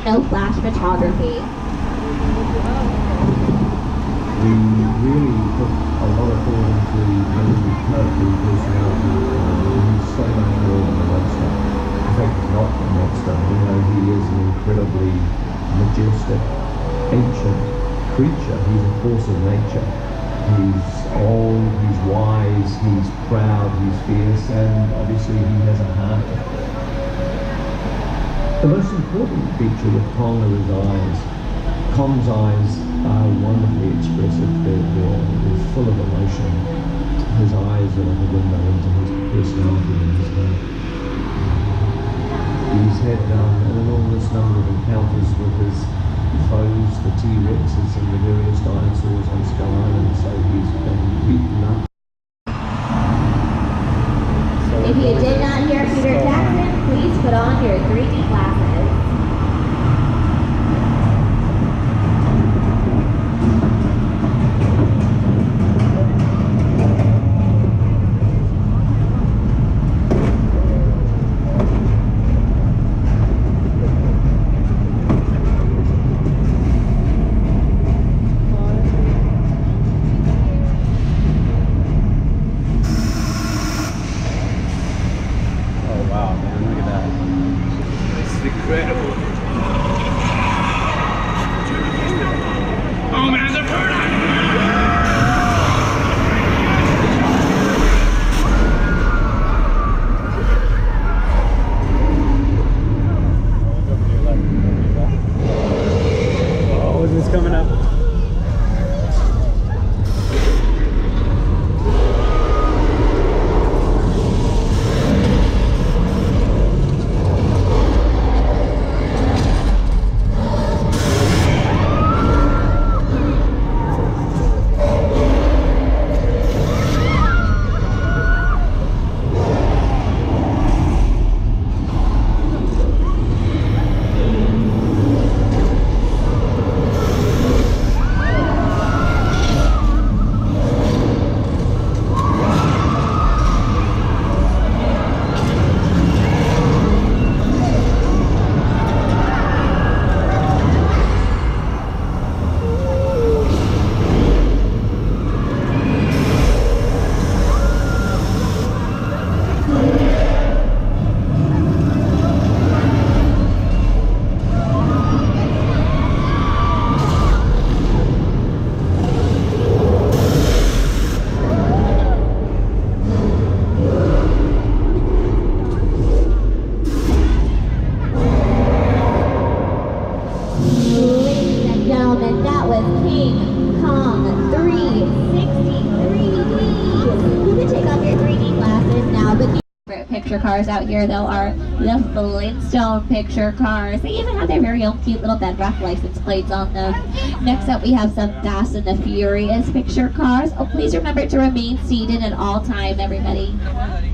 no flash photography. We really put a lot of thought into the character and personality. He's so much more than a monster. In fact, he's not a monster. You know, he is an incredibly majestic, ancient creature. He's a force of nature. He's old, he's wise, he's proud, he's fierce, and obviously he has a heart. The most important feature with Kong are his eyes. Kong's eyes are wonderfully expressive. They're full of emotion. His eyes are like a window into his personality and his heart. He's had an enormous number of encounters with his foes, the T-Rexes and the various dinosaurs on Skull Island, so he's been beaten up. If you did not hear Peter Jackson, please put on your 3D glasses. Cars out here though are the Flintstone picture cars. They even have their very own cute little bedrock license plates on them. Next up we have some Fast and the Furious picture cars. Oh, please remember to remain seated at all time, everybody.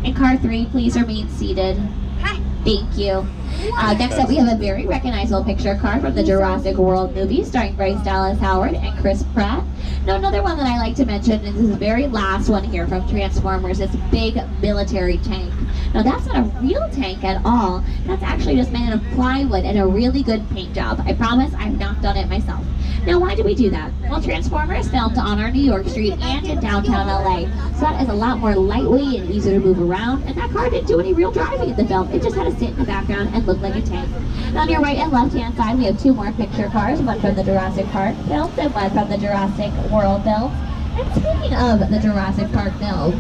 In car 3, please remain seated. Thank you. Next up we have a very recognizable picture car from the Jurassic World movie starring Bryce Dallas Howard and Chris Pratt. Now another one that I like to mention is this very last one here from Transformers, this big military tank. Now that's not a real tank at all. That's actually just made out of plywood and a really good paint job. I promise I've not done it myself. Now why do we do that? Well, Transformers filmed on our New York Street and in downtown LA. So that is a lot more lightweight and easier to move around. And that car didn't do any real driving in the film. It just had to sit in the background and look like a tank. Now on your right and left hand side we have 2 more picture cars, one from the Jurassic Park films and one from the Jurassic World films. And speaking of the Jurassic Park films,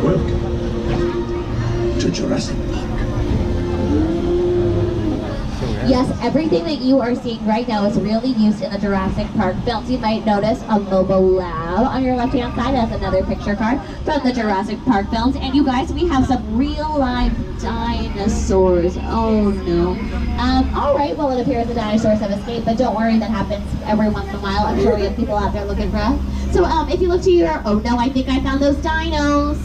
welcome to Jurassic Park. yes, everything that you are seeing right now is really used in the Jurassic Park films. You might notice a Mobile Lab on your left-hand side. That's another picture card from the Jurassic Park films. And you guys, we have some real-life dinosaurs. Oh no. All right, well it appears the dinosaurs have escaped, but don't worry, that happens every once in a while. I'm sure we have people out there looking for us. So if you look to your, oh no, I think I found those dinos.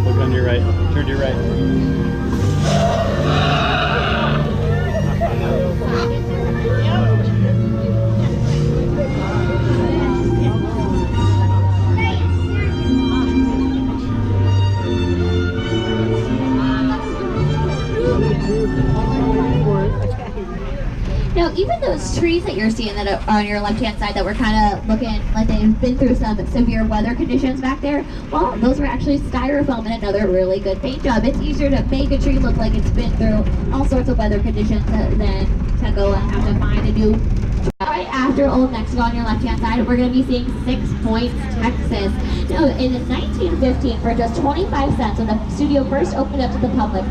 Look on your right. Turn to your right. those trees that you're seeing that are on your left-hand side that were kind of looking like they've been through some severe weather conditions back there, well, ththose were actually styrofoam and another really good paint job. It's easier to make a tree look like it's been through all sorts of weather conditions than to go and have to find a new. Right after Old Mexico on your left-hand side, we're going to be seeing 6 Points, Texas. Now, in 1915, for just 25 cents, when the studio first opened up to the public,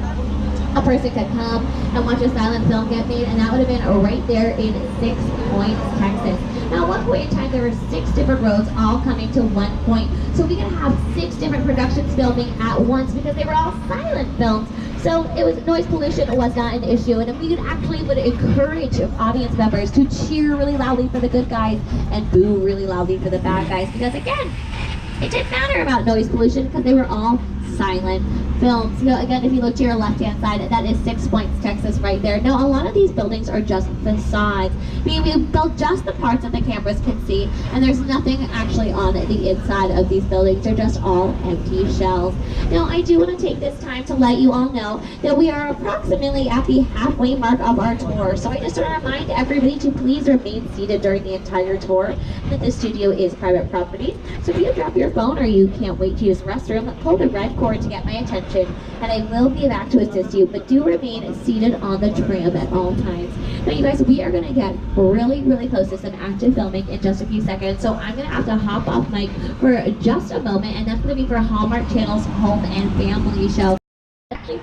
a person could come and watch a silent film get made, and that would have been right there in 6 Points, Texas. Now, at one point in time, there were 6 different roads all coming to one point, so we could have 6 different productions filming at once because they were all silent films. So it was noise pollution was not an issue, and we would encourage audience members to cheer really loudly for the good guys and boo really loudly for the bad guys, because again, it didn't matter about noise pollution because they were all silent films. So again, if you look to your left-hand side, that is 6 Points, Texas right there. Now, a lot of these buildings are just facades, meaning we built just the parts that the cameras can see, and there's nothing actually on the inside of these buildings. They're just all empty shells. Now, I do want to take this time to let you all know that we are approximately at the halfway mark of our tour. So I just want to remind everybody to please remain seated during the entire tour, that the studio is private property. So if you drop your phone or you can't wait to use the restroom, pull the red cord to get my attention, and I will be back to assist you, but do remain seated on the tram at all times. Now, you guys, we are going to get really, really close to some active filming in just a few seconds, so I'm going to have to hop off mic for just a moment, and that's going to be for Hallmark Channel's Home and Family Show.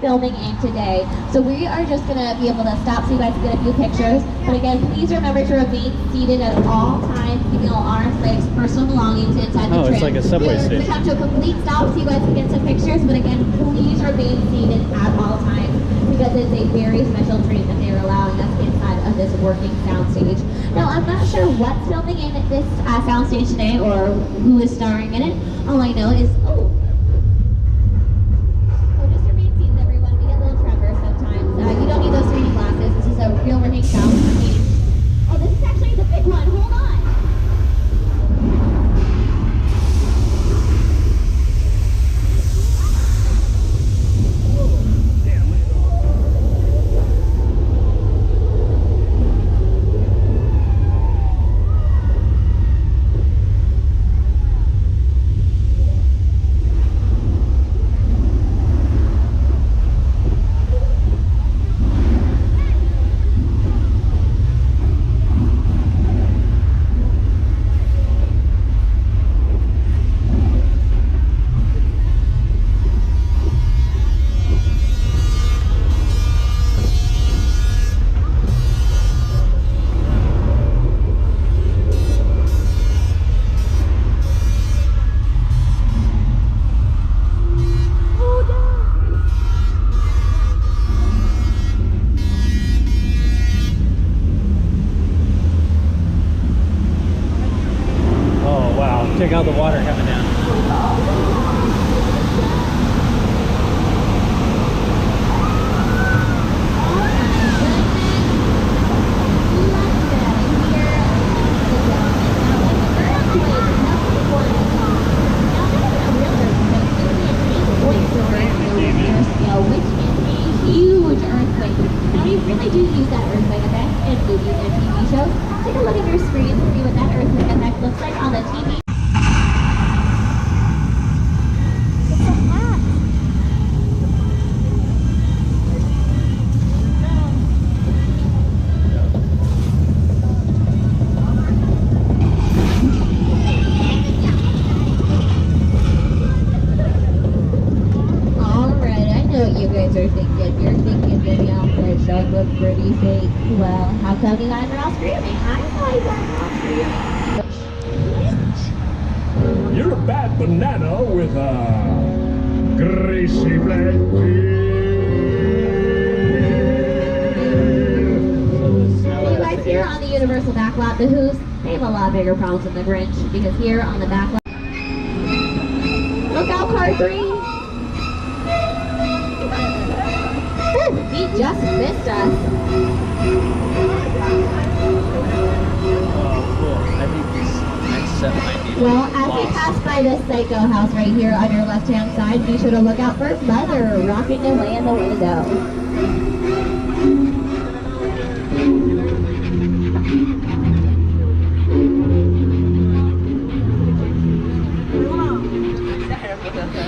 Filming in today, so we are just going to be able to stop so you guys can get a few pictures, but again, please remember to remain seated at all times, keeping all arms, legs, personal belongings inside the tram. It's like a subway We're station. going to come to a complete stop so you guys can get some pictures, but again, please remain seated at all times because it's a very special treat that they're allowing us inside of this working soundstage. Now, I'm not sure what's filming in this soundstage today or who is starring in it. All I know is, you don't need those 3D glasses. This is a real working sound. Oh, this is actually the big one. Hold on. Check out the water coming down. Which is a huge earthquake. Now we really do use that earthquake effect in movies and TV shows. Take a look at your screen to see what that earthquake effect looks like on the TV. Are thinking, you're thinking maybe out there show look pretty fake. Well, how come you guys are all screaming? I saw you guys all screaming. You're a bad banana with a greasy black You guys here on the Universal backlot, the Who's, they have a lot bigger problems than the Grinch, because here on the backlot, look out, car 3. He just missed us. Oh, cool. I think this next set might be. Well, as we pass by this Psycho house right here on your left-hand side, be sure to look out for Mother rocking away in the window.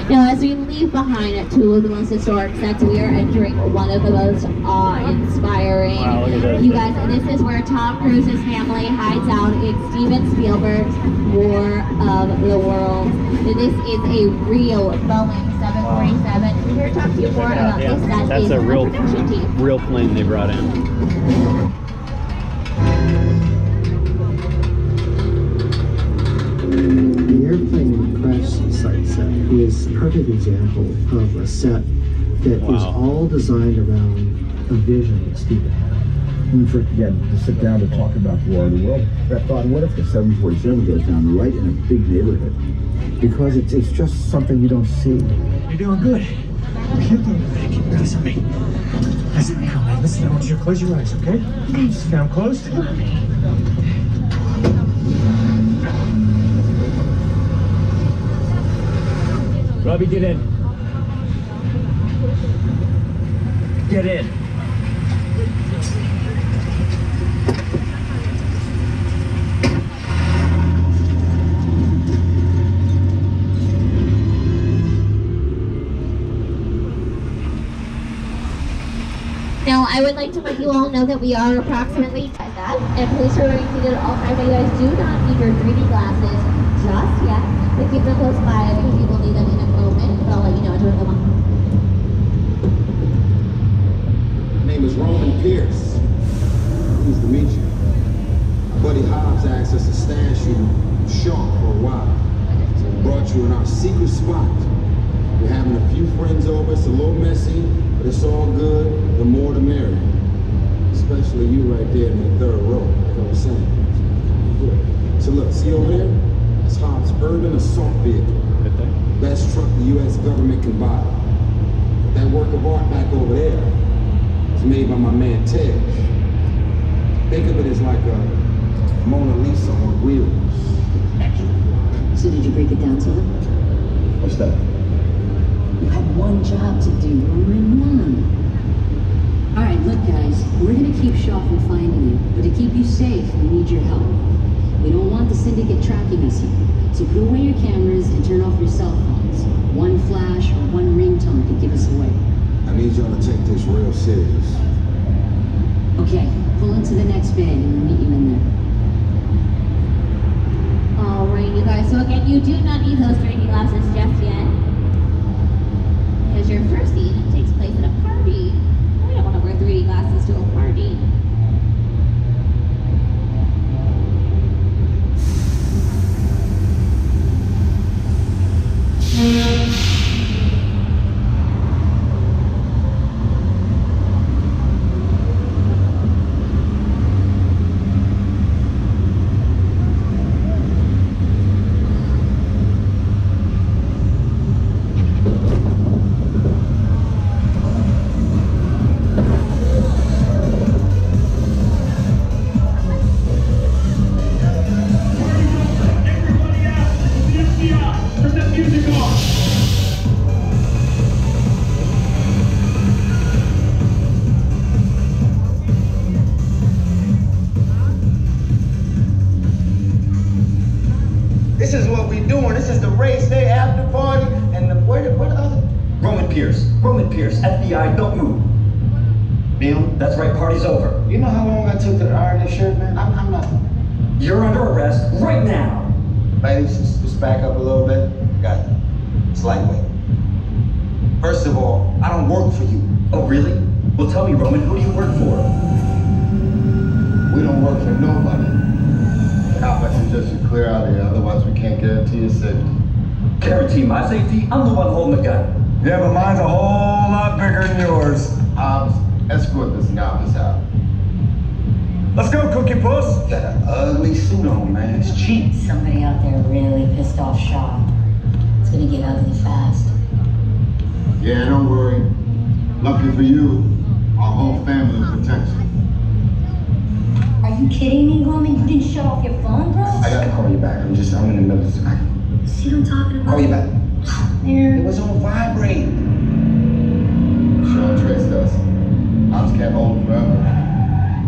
Now, as we leave behind two of the most historic sets, we are entering one of the most awe-inspiring. Wow, look at this. You guys, this is where Tom Cruise's family hides out in Steven Spielberg's War of the Worlds. This is a real Boeing 747. We're here to talk to you more about Yeah, this set that's is a real, production team. real plane they brought in. The airplane crash site set is a perfect example of a set that is Wow. all designed around a vision that Steven had. We forget to sit down to talk about the War of the World. I thought, what if the 747 goes down right in a big neighborhood? Because it's just something you don't see. You're doing good. You're doing good. Keep noticing me. Listen, come on. Listen, I want you to close your eyes, okay? Just now closed. Robbie, get in. Get in. Now, I would like to let you all know that we are approximately at that, and please remain seated at all times. You guys do not need your 3D glasses just yet, but keep them close by because you will need them in a moment, but I'll let you know as we go on. My name is Roman Pierce. Pleased to meet you. My buddy Hobbs asked us to stash you sharp for a while. So we brought you in our secret spot. We're having a few friends over. It's a little messy, but it's all good. The more the merrier. Especially you right there in that third row, like I was saying. Good. So look, see over there? That's Hobbs' urban assault vehicle. Good thing. Best truck the U.S. government can buy. That work of art back over there is made by my man Tej. Think of it as like a Mona Lisa on wheels. So did you break it down to them? What's that? You have one job to do, Roman, one. All right, look guys, we're gonna keep Shaw from finding you, but to keep you safe, we need your help. We don't want the syndicate tracking us here, so put away your cameras and turn off your cell phones. One flash or one ringtone could give us away. I need y'all to take this real serious. Okay, pull into the next bay and we'll meet you in there. Alright, you guys, so again, you do not need those 3D glasses just yet. Because your first scene takes place at a party. We don't want to wear 3D glasses to a party. This is what we doing. This is the race day after party, and where the other? Roman Pierce, FBI, don't move. Neil, that's right, party's over. You know how long I took to iron this shirt, man? I'm not. You're under arrest right now. Ladies, just back up a little bit. Got it. It's lightweight. First of all, I don't work for you. Oh, really? Well, tell me, Roman, who do you work for? We don't work for nobody. I suggest you clear out of here, otherwise we can't guarantee your safety. Guarantee my safety? I'm the one holding the gun. Yeah, but mine's a whole lot bigger than yours. Hobbs, escort this novice out. Let's go, Cookie Puss. You got an ugly suit on, man. It's cheap. Somebody out there really pissed off Shaw. It's gonna get ugly fast. Yeah, don't worry. Lucky for you, our whole family will protect you. Are you kidding me, Roman? You didn't shut off your phone, bro? I gotta call you back. I'm in the middle of See what I'm talking about? Call you back. Man. It was on vibrate. Sean traced us. Hobbs can't hold him forever.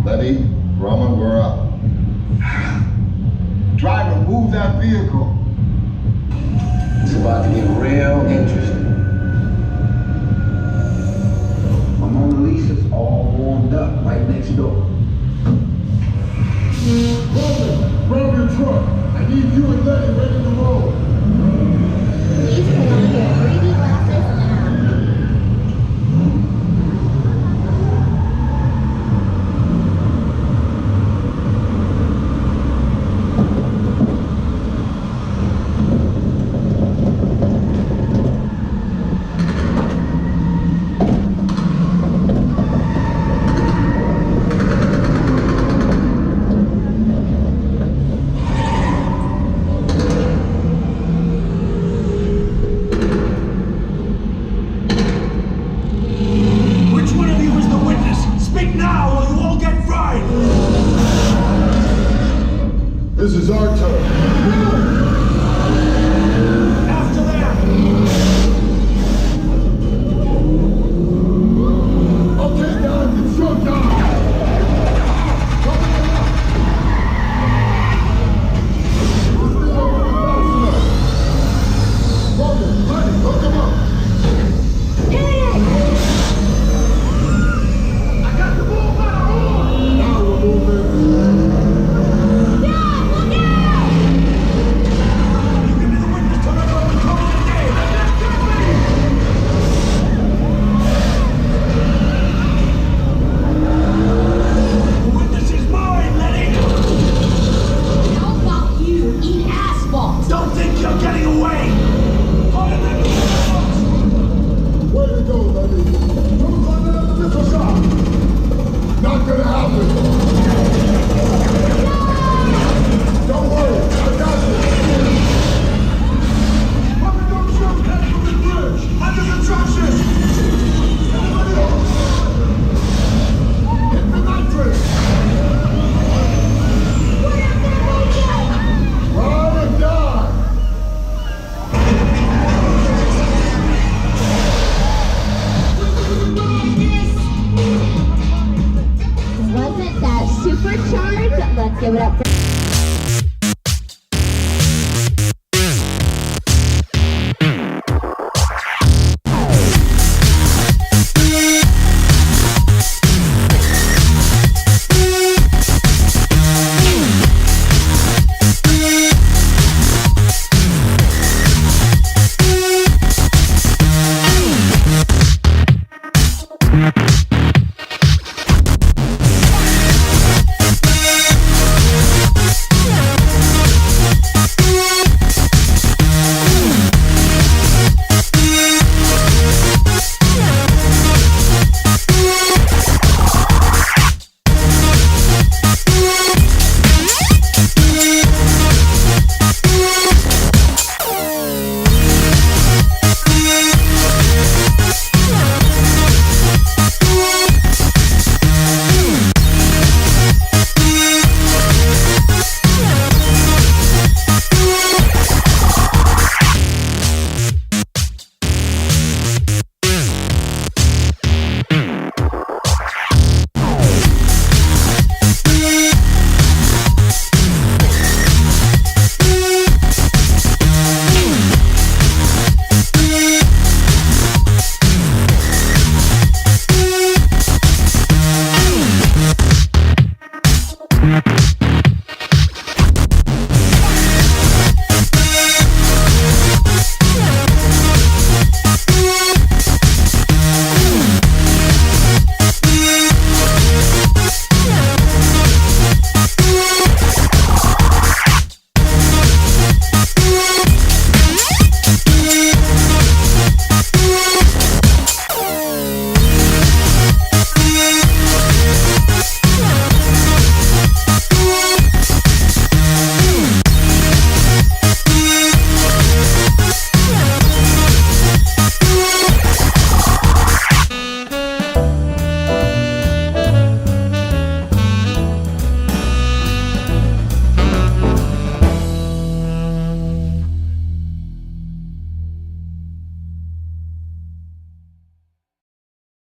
Letty, Roman, we're up. Driver, move that vehicle. It's about to get real Give it up for